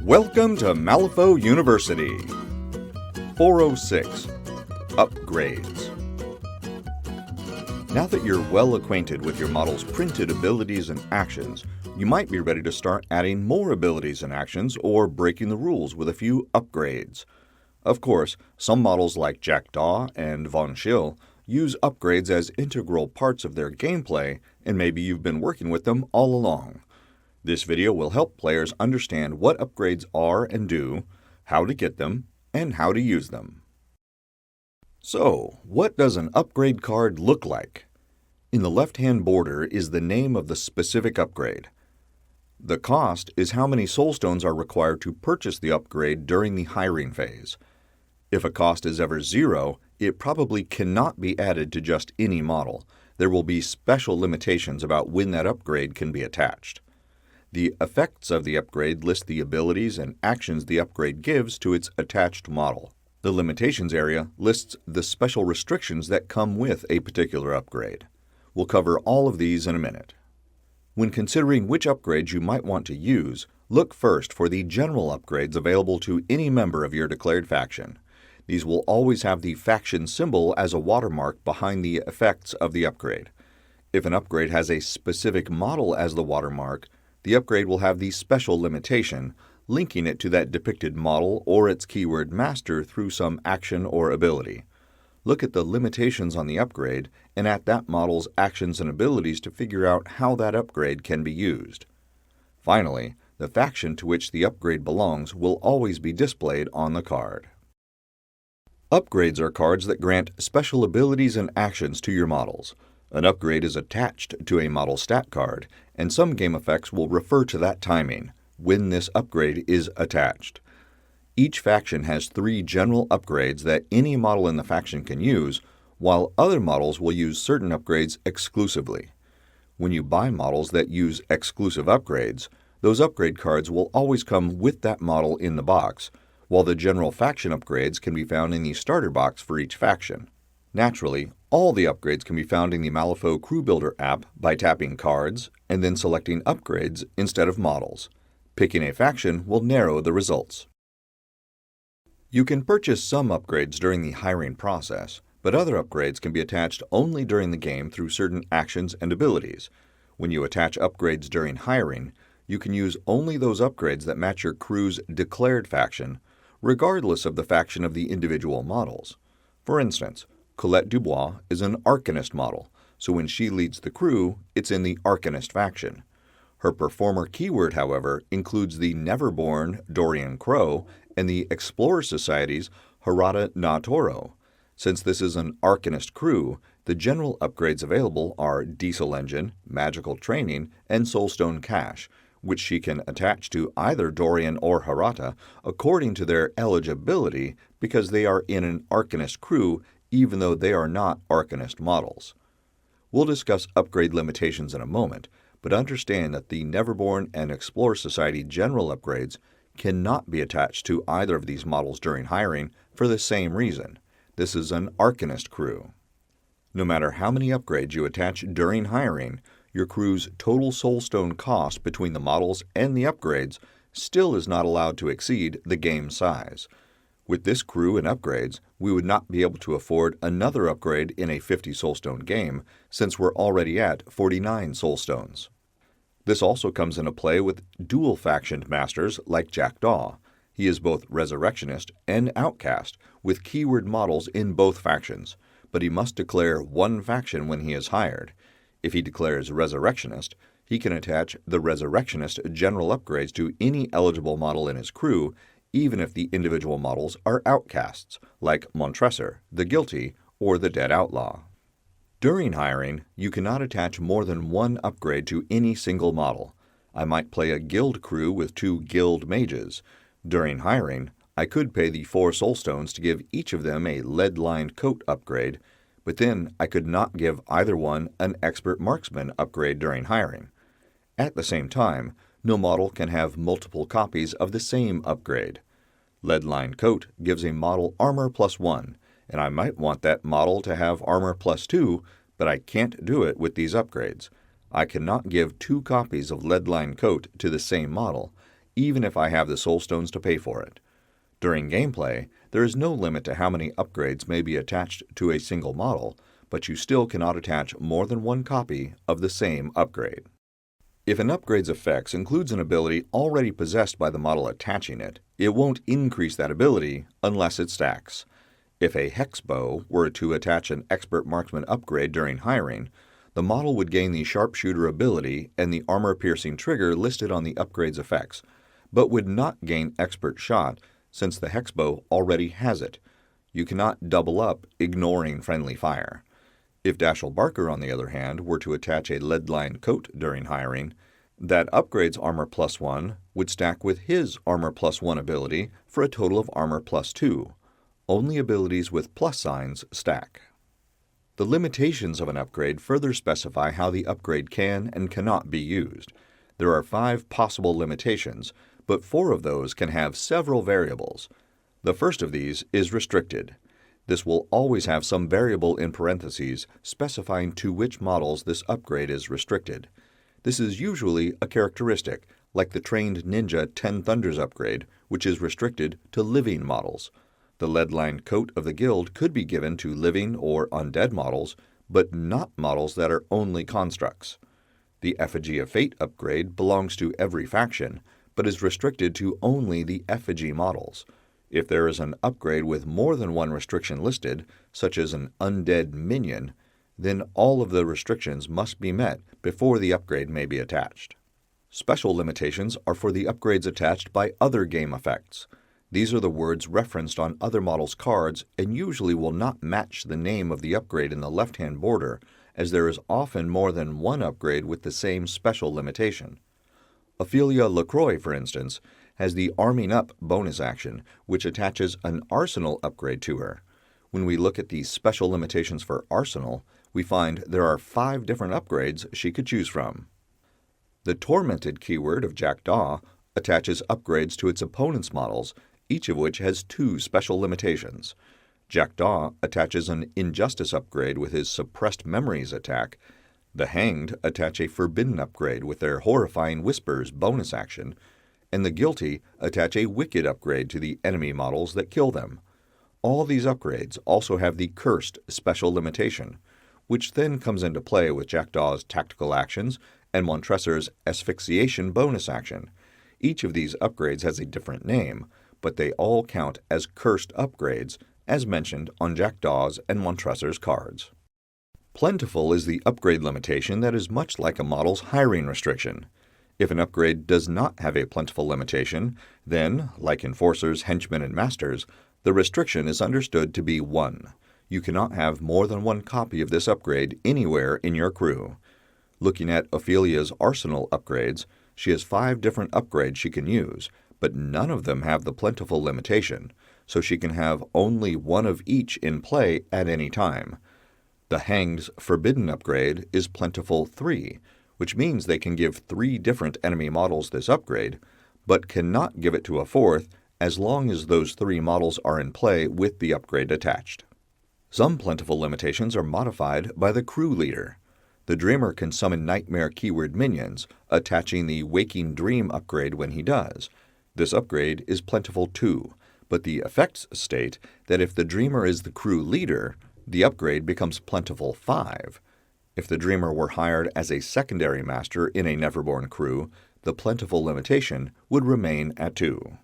Welcome to Malifaux University. 406. Upgrades. Now that you're well acquainted with your model's printed abilities and actions, you might be ready to start adding more abilities and actions or breaking the rules with a few upgrades. Of course, some models like Jackdaw and Von Schill use upgrades as integral parts of their gameplay, and maybe you've been working with them all along. This video will help players understand what upgrades are and do, how to get them, and how to use them. So, what does an upgrade card look like? In the left-hand border is the name of the specific upgrade. The cost is how many soulstones are required to purchase the upgrade during the hiring phase. If a cost is ever 0, it probably cannot be added to just any model. There will be special limitations about when that upgrade can be attached. The effects of the upgrade list the abilities and actions the upgrade gives to its attached model. The limitations area lists the special restrictions that come with a particular upgrade. We'll cover all of these in a minute. When considering which upgrades you might want to use, look first for the general upgrades available to any member of your declared faction. These will always have the faction symbol as a watermark behind the effects of the upgrade. If an upgrade has a specific model as the watermark, the upgrade will have the special limitation, linking it to that depicted model or its keyword master through some action or ability. Look at the limitations on the upgrade and at that model's actions and abilities to figure out how that upgrade can be used. Finally, the faction to which the upgrade belongs will always be displayed on the card. Upgrades are cards that grant special abilities and actions to your models. An upgrade is attached to a model stat card, and some game effects will refer to that timing, when this upgrade is attached. Each faction has 3 general upgrades that any model in the faction can use, while other models will use certain upgrades exclusively. When you buy models that use exclusive upgrades, those upgrade cards will always come with that model in the box, while the general faction upgrades can be found in the starter box for each faction. Naturally, all the upgrades can be found in the Malifaux Crew Builder app by tapping Cards and then selecting Upgrades instead of Models. Picking a faction will narrow the results. You can purchase some upgrades during the hiring process, but other upgrades can be attached only during the game through certain actions and abilities. When you attach upgrades during hiring, you can use only those upgrades that match your crew's declared faction, regardless of the faction of the individual models. For instance, Colette Dubois is an Arcanist model, so when she leads the crew, it's in the Arcanist faction. Her performer keyword, however, includes the Neverborn Dorian Crow and the Explorer Society's Harada Na Toro. Since this is an Arcanist crew, the general upgrades available are Diesel Engine, Magical Training, and Soulstone Cache, which she can attach to either Dorian or Harada according to their eligibility because they are in an Arcanist crew even though they are not Arcanist models. We'll discuss upgrade limitations in a moment, but understand that the Neverborn and Explorer Society general upgrades cannot be attached to either of these models during hiring for the same reason. This is an Arcanist crew. No matter how many upgrades you attach during hiring, your crew's total soulstone cost between the models and the upgrades still is not allowed to exceed the game size. With this crew and upgrades, we would not be able to afford another upgrade in a 50 soulstone game since we're already at 49 soulstones. This also comes into play with dual-factioned masters like Jackdaw. He is both Resurrectionist and Outcast, with keyword models in both factions, but he must declare one faction when he is hired. If he declares Resurrectionist, he can attach the Resurrectionist general upgrades to any eligible model in his crew, even if the individual models are outcasts, like Montresor, the Guilty, or the Dead Outlaw. During hiring, you cannot attach more than one upgrade to any single model. I might play a guild crew with 2 guild mages. During hiring, I could pay the 4 soulstones to give each of them a lead-lined coat upgrade, but then I could not give either one an expert marksman upgrade during hiring. At the same time, no model can have multiple copies of the same upgrade. Lead-lined coat gives a model armor +1, and I might want that model to have armor +2, but I can't do it with these upgrades. I cannot give 2 copies of lead-lined coat to the same model, even if I have the soul stones to pay for it. During gameplay, there is no limit to how many upgrades may be attached to a single model, but you still cannot attach more than one copy of the same upgrade. If an upgrade's effects includes an ability already possessed by the model attaching it, it won't increase that ability unless it stacks. If a hex bow were to attach an expert marksman upgrade during hiring, the model would gain the sharpshooter ability and the armor-piercing trigger listed on the upgrade's effects, but would not gain expert shot since the hex bow already has it. You cannot double up ignoring friendly fire. If Dashiell Barker, on the other hand, were to attach a lead-lined coat during hiring, that upgrade's Armor +1 would stack with his Armor +1 ability for a total of Armor +2. Only abilities with plus signs stack. The limitations of an upgrade further specify how the upgrade can and cannot be used. There are 5 possible limitations, but 4 of those can have several variables. The first of these is restricted. This will always have some variable in parentheses specifying to which models this upgrade is restricted. This is usually a characteristic, like the Trained Ninja 10 Thunders upgrade, which is restricted to living models. The lead-lined coat of the guild could be given to living or undead models, but not models that are only constructs. The Effigy of Fate upgrade belongs to every faction, but is restricted to only the effigy models. If there is an upgrade with more than one restriction listed, such as an undead minion, then all of the restrictions must be met before the upgrade may be attached. Special limitations are for the upgrades attached by other game effects. These are the words referenced on other models' cards and usually will not match the name of the upgrade in the left-hand border, as there is often more than one upgrade with the same special limitation. Ophelia LaCroix, for instance, has the Arming Up bonus action, which attaches an Arsenal upgrade to her. When we look at the special limitations for Arsenal, we find there are 5 different upgrades she could choose from. The Tormented keyword of Jackdaw attaches upgrades to its opponent's models, each of which has 2 special limitations. Jackdaw attaches an Injustice upgrade with his Suppressed Memories attack. The Hanged attach a Forbidden upgrade with their Horrifying Whispers bonus action, and the Guilty attach a Wicked upgrade to the enemy models that kill them. All these upgrades also have the Cursed special limitation, which then comes into play with Jackdaw's tactical actions and Montresor's Asphyxiation bonus action. Each of these upgrades has a different name, but they all count as Cursed upgrades, as mentioned on Jackdaw's and Montresor's cards. Plentiful is the upgrade limitation that is much like a model's hiring restriction. If an upgrade does not have a plentiful limitation, then, like Enforcers, Henchmen, and Masters, the restriction is understood to be 1. You cannot have more than one copy of this upgrade anywhere in your crew. Looking at Ophelia's Arsenal upgrades, she has 5 different upgrades she can use, but none of them have the plentiful limitation, so she can have only one of each in play at any time. The Hanged's Forbidden upgrade is Plentiful 3, which means they can give 3 different enemy models this upgrade, but cannot give it to a 4th as long as those 3 models are in play with the upgrade attached. Some plentiful limitations are modified by the crew leader. The Dreamer can summon Nightmare keyword minions, attaching the Waking Dream upgrade when he does. This upgrade is Plentiful 2, but the effects state that if the Dreamer is the crew leader, the upgrade becomes Plentiful 5. If the Dreamer were hired as a secondary master in a Neverborn crew, the plentiful limitation would remain at 2.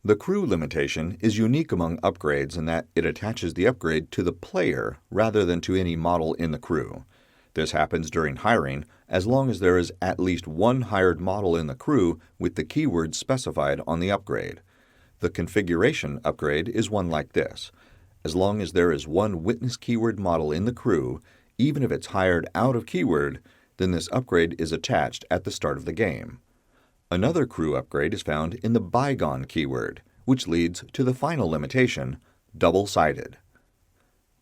The crew limitation is unique among upgrades in that it attaches the upgrade to the player rather than to any model in the crew. This happens during hiring as long as there is at least one hired model in the crew with the keyword specified on the upgrade. The configuration upgrade is one like this. As long as there is one witness keyword model in the crew, even if it's hired out of keyword, then this upgrade is attached at the start of the game. Another crew upgrade is found in the Bygone keyword, which leads to the final limitation, double-sided.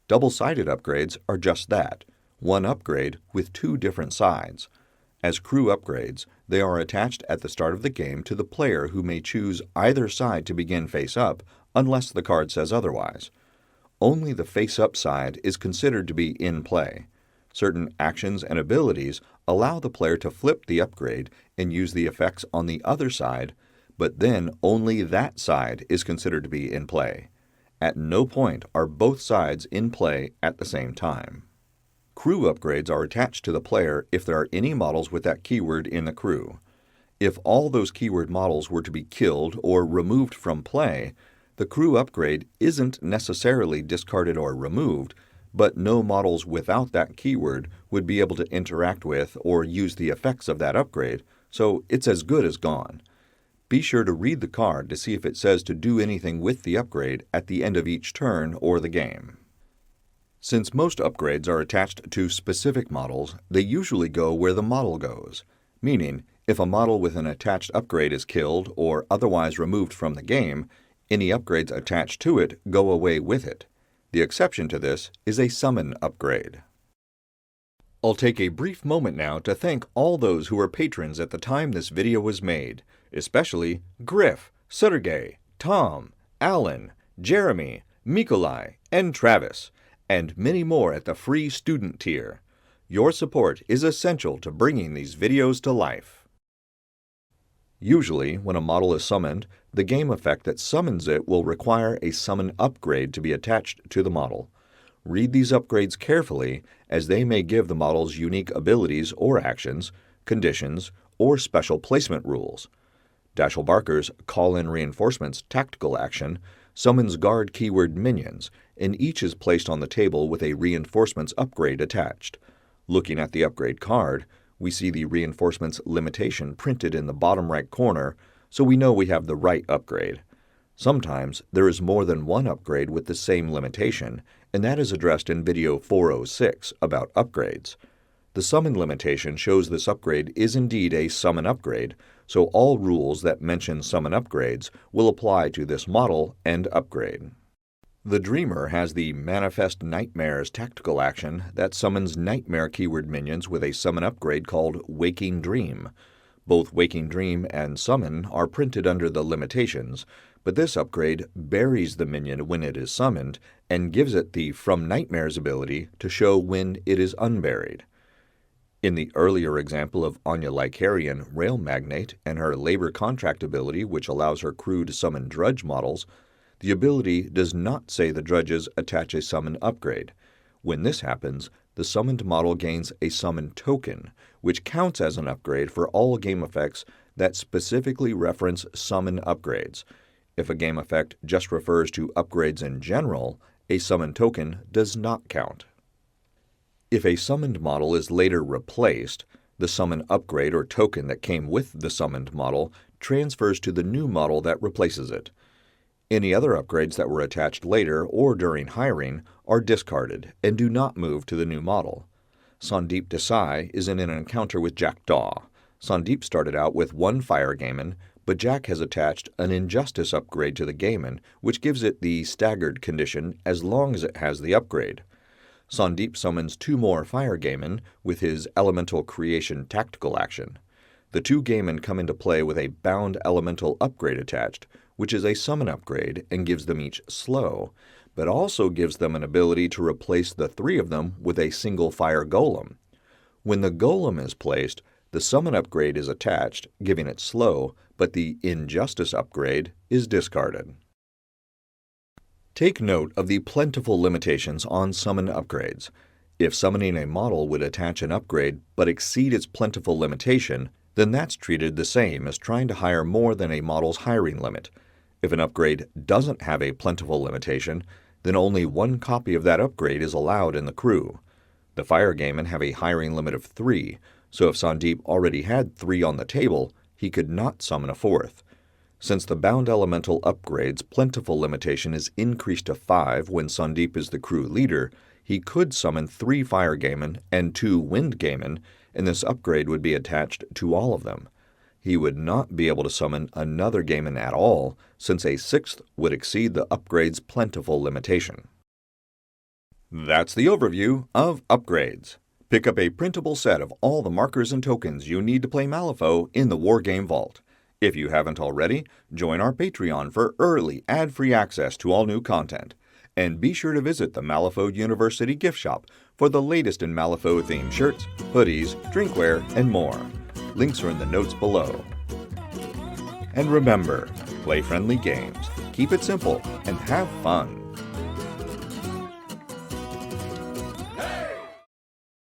Double-sided upgrades are just that, one upgrade with 2 different sides. As crew upgrades, they are attached at the start of the game to the player who may choose either side to begin face-up unless the card says otherwise. Only the face-up side is considered to be in play. Certain actions and abilities allow the player to flip the upgrade and use the effects on the other side, but then only that side is considered to be in play. At no point are both sides in play at the same time. Crew upgrades are attached to the player if there are any models with that keyword in the crew. If all those keyword models were to be killed or removed from play, the crew upgrade isn't necessarily discarded or removed, but no models without that keyword would be able to interact with or use the effects of that upgrade, so it's as good as gone. Be sure to read the card to see if it says to do anything with the upgrade at the end of each turn or the game. Since most upgrades are attached to specific models, they usually go where the model goes, meaning if a model with an attached upgrade is killed or otherwise removed from the game, any upgrades attached to it go away with it. The exception to this is a summon upgrade. I'll take a brief moment now to thank all those who were patrons at the time this video was made, especially Griff, Sergey, Tom, Alan, Jeremy, Mikolai, and Travis, and many more at the free student tier. Your support is essential to bringing these videos to life. Usually, when a model is summoned, the game effect that summons it will require a summon upgrade to be attached to the model. Read these upgrades carefully, as they may give the models unique abilities or actions, conditions, or special placement rules. Dashiell Barker's Call-in Reinforcements tactical action summons guard keyword minions, and each is placed on the table with a reinforcements upgrade attached. Looking at the upgrade card, we see the reinforcements limitation printed in the bottom right corner, so we know we have the right upgrade. Sometimes there is more than one upgrade with the same limitation, and that is addressed in video 406 about upgrades. The summon limitation shows this upgrade is indeed a summon upgrade, so all rules that mention summon upgrades will apply to this model and upgrade. The Dreamer has the Manifest Nightmares tactical action that summons nightmare keyword minions with a summon upgrade called Waking Dream. Both Waking Dream and Summon are printed under the limitations, but this upgrade buries the minion when it is summoned and gives it the From Nightmares ability to show when it is unburied. In the earlier example of Anya Lycarian, Rail Magnate, and her labor contract ability which allows her crew to summon drudge models, the ability does not say the drudges attach a summon upgrade. When this happens, the summoned model gains a summon token, which counts as an upgrade for all game effects that specifically reference summon upgrades. If a game effect just refers to upgrades in general, a summon token does not count. If a summoned model is later replaced, the summon upgrade or token that came with the summoned model transfers to the new model that replaces it. Any other upgrades that were attached later or during hiring are discarded and do not move to the new model. Sandeep Desai is in an encounter with Jack Daw. Sandeep started out with one Fire Gamin, but Jack has attached an Injustice upgrade to the Gamin, which gives it the staggered condition as long as it has the upgrade. Sandeep summons two more Fire Gamin with his Elemental Creation tactical action. The two Gamin come into play with a Bound Elemental upgrade attached, which is a summon upgrade and gives them each slow, but also gives them an ability to replace the three of them with a single Fire Golem. When the Golem is placed, the summon upgrade is attached, giving it slow, but the Injustice upgrade is discarded. Take note of the plentiful limitations on summon upgrades. If summoning a model would attach an upgrade but exceed its plentiful limitation, then that's treated the same as trying to hire more than a model's hiring limit. If an upgrade doesn't have a plentiful limitation, then only one copy of that upgrade is allowed in the crew. The Fire Gamin have a hiring limit of 3, so if Sandeep already had 3 on the table, he could not summon a 4th. Since the Bound Elemental upgrade's plentiful limitation is increased to 5 when Sandeep is the crew leader, he could summon 3 Fire Gamin and 2 Wind Gamin, and this upgrade would be attached to all of them. He would not be able to summon another Gamin at all, since a 6th would exceed the upgrade's plentiful limitation. That's the overview of upgrades. Pick up a printable set of all the markers and tokens you need to play Malifaux in the Wargames Vault. If you haven't already, join our Patreon for early ad-free access to all new content. And be sure to visit the Malifaux University gift shop for the latest in Malifaux-themed shirts, hoodies, drinkware, and more. Links are in the notes below. And remember, play friendly games, keep it simple, and have fun.